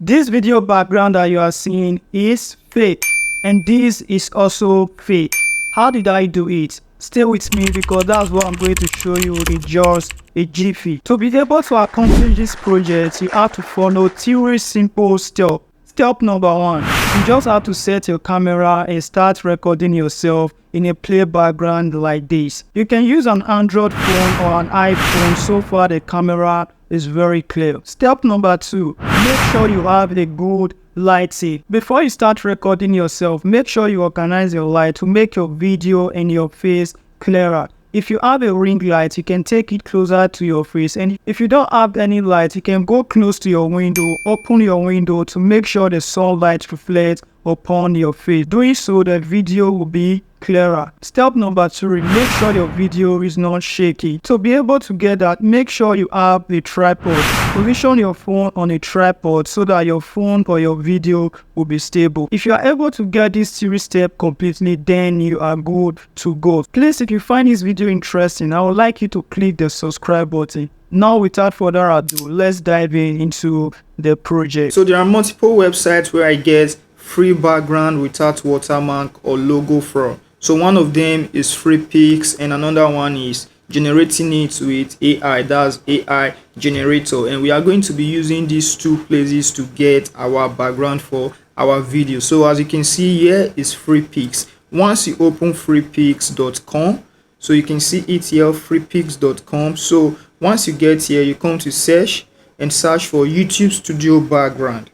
This video background that you are seeing is fake, and this is also fake. How did I do it? Stay with me because that's what I'm going to show you in just a jiffy. To be able to accomplish this project, you have to follow 3 simple steps. Step number 1, you just have to set your camera and start recording yourself in a play background like this. You can use an Android phone or an iPhone. So far the camera is very clear. Step number 2, make sure you have a good lighting. Before you start recording yourself, make sure you organize your light to make your video and your face clearer. If you have a ring light, you can take it closer to your face, and if you don't have any light, you can go close to your window, open your window to make sure the sunlight reflects upon your face. Doing so, the video will be clearer. Step number 3, make sure your video is not shaky. To be able to get that, make sure you have a tripod. Position your phone on a tripod so that your phone or your video will be stable. If you are able to get this 3 steps completely, then you are good to go. Please, if you find this video interesting, I would like you to click the subscribe button. Now, without further ado, let's dive into the project. So there are multiple websites where I get free background without watermark or logo from. So one of them is Free Pics, and another one is generating it with AI. That's AI generator, and we are going to be using these 2 places to get our background for our video. So as you can see here is Free Pics. Once you open freepics.com, so you can see it here, freepics.com. So once you get here, you come to search and search for YouTube Studio background.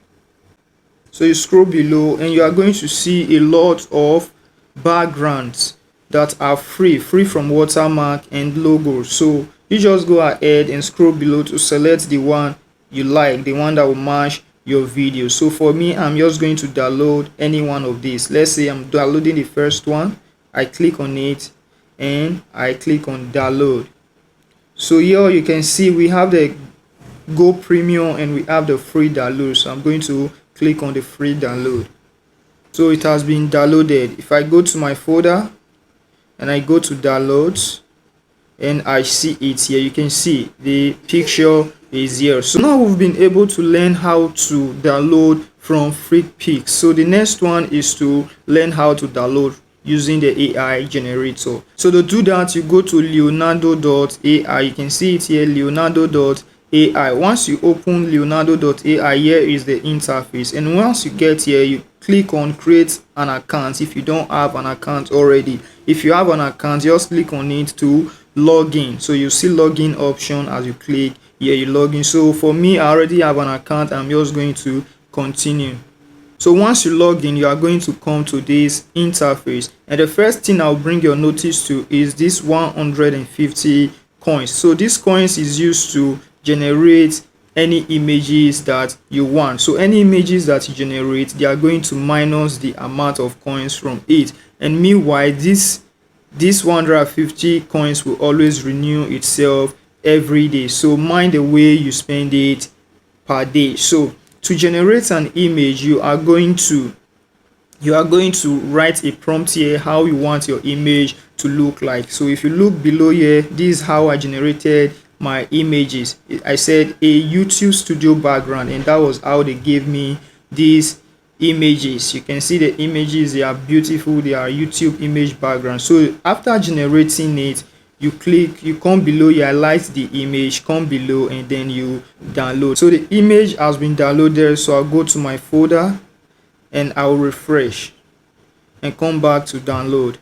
So you scroll below and you are going to see a lot of backgrounds that are free from watermark and logos. So you just go ahead and scroll below to select the one you like, the one that will match your video. So for me, I'm just going to download any one of these. Let's say I'm downloading the first one. I click on it and I click on download. So here you can see we have the Go Premium and we have the free download. So I'm going to click on the free download. So it has been downloaded. If I go to my folder and I go to downloads and I see it here, you can see the picture is here. So now we've been able to learn how to download from Free Pics. So the next one is to learn how to download using the AI generator. So to do that, you go to leonardo.ai. You can see it here, leonardo.ai. Once you open leonardo.ai, here is the interface, and once you get here, you click on create an account if you don't have an account already. If you have an account, just click on it to log in. So you see login option. As you click here, you log in. So for me, I already have an account. I'm just going to continue. So once you log in, you are going to come to this interface, and the first thing I'll bring your notice to is this 150 coins. So this coins is used to generate any images that you want. So any images that you generate, they are going to minus the amount of coins from it, and meanwhile this 150 coins will always renew itself every day. So mind the way you spend it per day. So to generate an image, you are going to write a prompt here how you want your image to look like. So if you look below here, this is how I generated my images. I said a YouTube Studio background, and that was how they gave me these images. You can see the images, they are beautiful, they are YouTube image background. So after generating it, you come below, you highlight the image, come below, and then you download. So the image has been downloaded. So I'll go to my folder and I'll refresh and come back to download.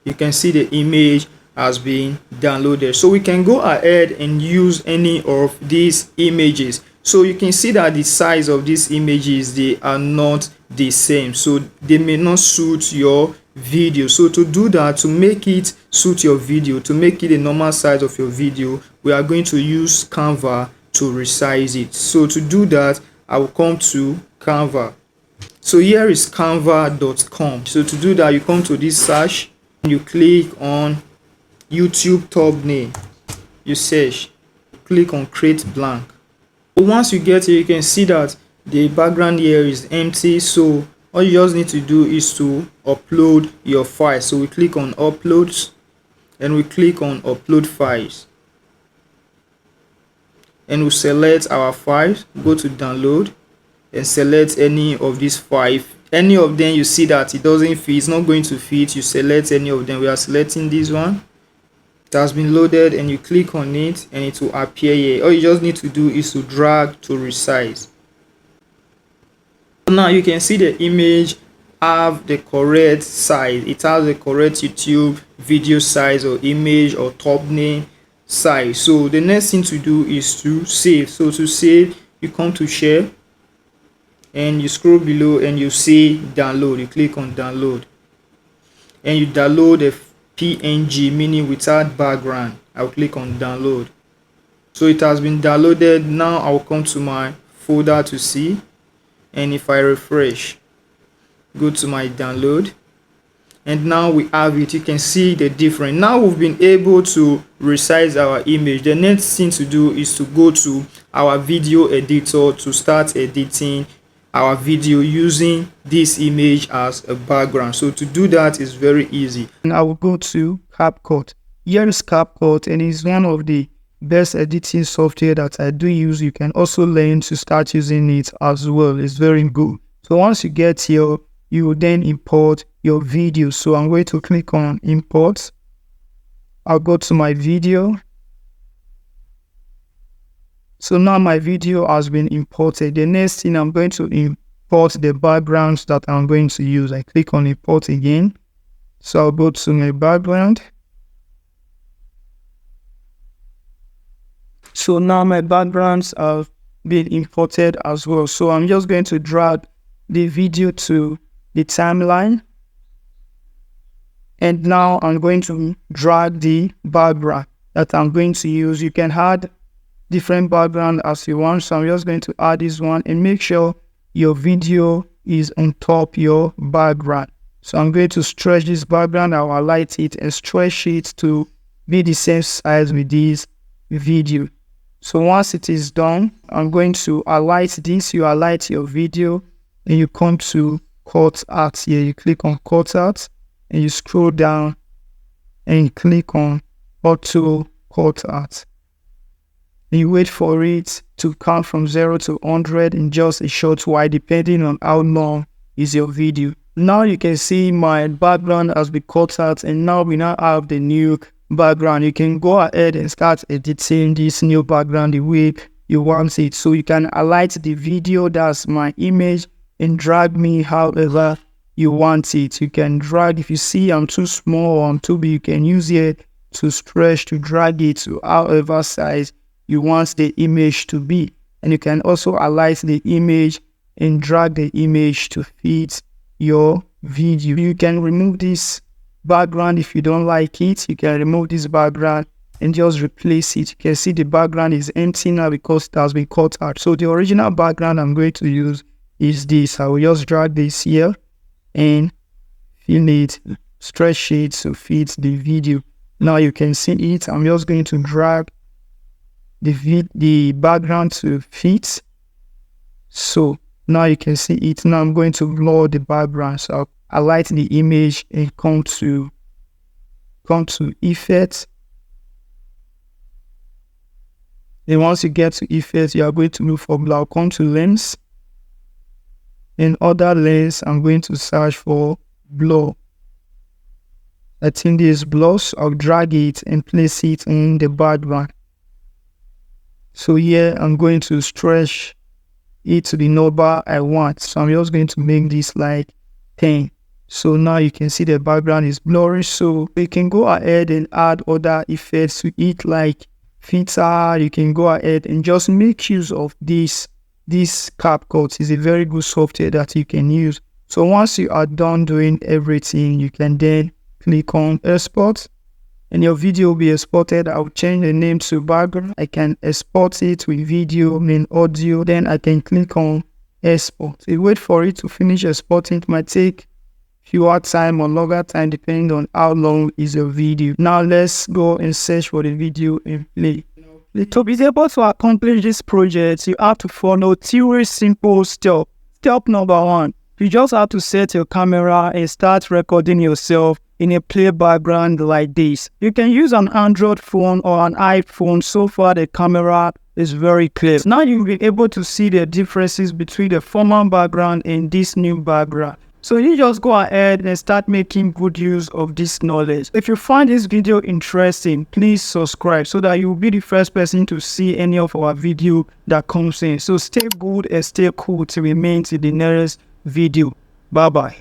You can see the image has been downloaded. So we can go ahead and use any of these images. So you can see that the size of these images, they are not the same, so they may not suit your video. So to do that, to make it suit your video, to make it a normal size of your video, we are going to use Canva to resize it. So to do that, I will come to Canva. So here is canva.com. So to do that, you come to this search and you click on YouTube thumbnail, you search, click on create blank. Once you get here, you can see that the background here is empty. So all you just need to do is to upload your file. So we click on uploads and we click on upload files, and we select our files, go to download, and select any of these 5. Any of them you see that it doesn't fit, it's not going to fit, you select any of them. We are selecting this one. It has been loaded, and you click on it and it will appear here. All you just need to do is to drag to resize. Now you can see the image have the correct size. It has the correct YouTube video size or image or thumbnail size. So the next thing to do is to save. So to save, you come to share and you scroll below and you see download. You click on download and you download a PNG, meaning without background. I'll click on download. So it has been downloaded. Now I'll come to my folder to see, and if I refresh, go to my download, and now we have it. You can see the difference. Now we've been able to resize our image. The next thing to do is to go to our video editor to start editing our video using this image as a background. So to do that is very easy. And I will go to CapCut. Here is CapCut, and it's one of the best editing software that I do use. You can also learn to start using it as well. It's very good. So once you get here, you will then import your video. So I'm going to click on import. I'll go to my video. So now my video has been imported. The next thing, I'm going to import the backgrounds that I'm going to use. I click on import again. So I'll go to my background. So now my backgrounds have been imported as well. So I'm just going to drag the video to the timeline. And now I'm going to drag the background that I'm going to use. You can add different background as you want. So I'm just going to add this one, and make sure your video is on top your background. So I'm going to stretch this background. I'll highlight it and stretch it to be the same size with this video. So once it is done, I'm going to highlight this. You highlight your video and you come to cut out here. You click on cut out and you scroll down and you click on auto cut out. And you wait for it to count from 0 to 100 in just a short while, depending on how long is your video. Now you can see my background has been cut out, and now we now have the new background. You can go ahead and start editing this new background the way you want it. So you can highlight the video, that's my image, and drag me however you want it. You can drag, if you see I'm too small or I'm too big, you can use it to stretch, to drag it to however size you want the image to be. And you can also highlight the image and drag the image to fit your video. You can remove this background if you don't like it. You can remove this background and just replace it. You can see the background is empty now because it has been cut out. So the original background I'm going to use is this. I will just drag this here and fill it, stretch it to fit the video. Now you can see it. I'm just going to drag the background to fit. So now you can see it. Now I'm going to blur the background. So I'll highlight the image and come to effect. And once you get to effect, you are going to look for blur. I'll come to lens. In other lens, I'm going to search for blur. I think this blur, so I'll drag it and place it in the background. So here I'm going to stretch it to the number I want. So I'm just going to make this like 10. So now you can see the background is blurry. So you can go ahead and add other effects to it, like filter. You can go ahead and just make use of this CapCut. Is a very good software that you can use. So once you are done doing everything, you can then click on export, and your video will be exported. I'll change the name to background. I can export it with video and audio. Then I can click on export. You wait for it to finish exporting. It might take fewer time or longer time depending on how long is your video. Now let's go and search for the video and play. To be able to accomplish this project, you have to follow 3 simple steps. Step number 1, you just have to set your camera and start recording yourself in a play background like this. You can use an Android phone or an iPhone. So far the camera is very clear. Now you'll be able to see the differences between the former background and this new background. So you just go ahead and start making good use of this knowledge. If you find this video interesting, please subscribe so that you'll be the first person to see any of our video that comes in. So stay good and stay cool to remain till the next video. Bye bye.